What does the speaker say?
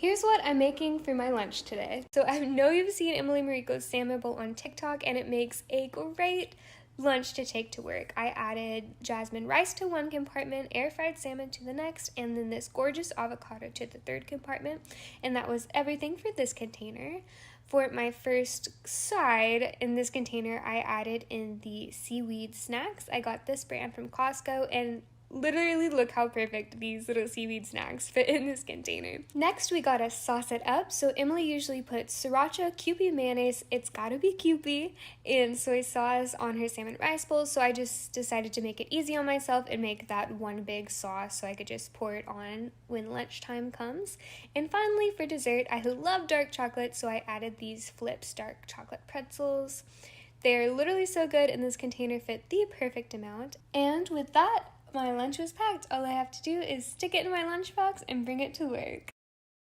Here's what I'm making for my lunch today. So I know you've seen Emily Mariko's salmon bowl on TikTok, and it makes a great lunch to take to work. I added jasmine rice to one compartment, air fried salmon to the next, and then this gorgeous avocado to the third compartment. And that was everything for this container. For my first side in this container, I added in the seaweed snacks. I got this brand from Costco, and literally look how perfect these little seaweed snacks fit in this container. Next, we gotta sauce it up. So Emily usually puts sriracha, Kewpie mayonnaise, it's gotta be Kewpie, and soy sauce on her salmon rice bowl. So I just decided to make it easy on myself and make that one big sauce so I could just pour it on when lunchtime comes. And finally, for dessert, I love dark chocolate, so I added these Flips dark chocolate pretzels. They're literally so good, and this container fit the perfect amount. And with that, my lunch was packed. All I have to do is stick it in my lunchbox and bring it to work.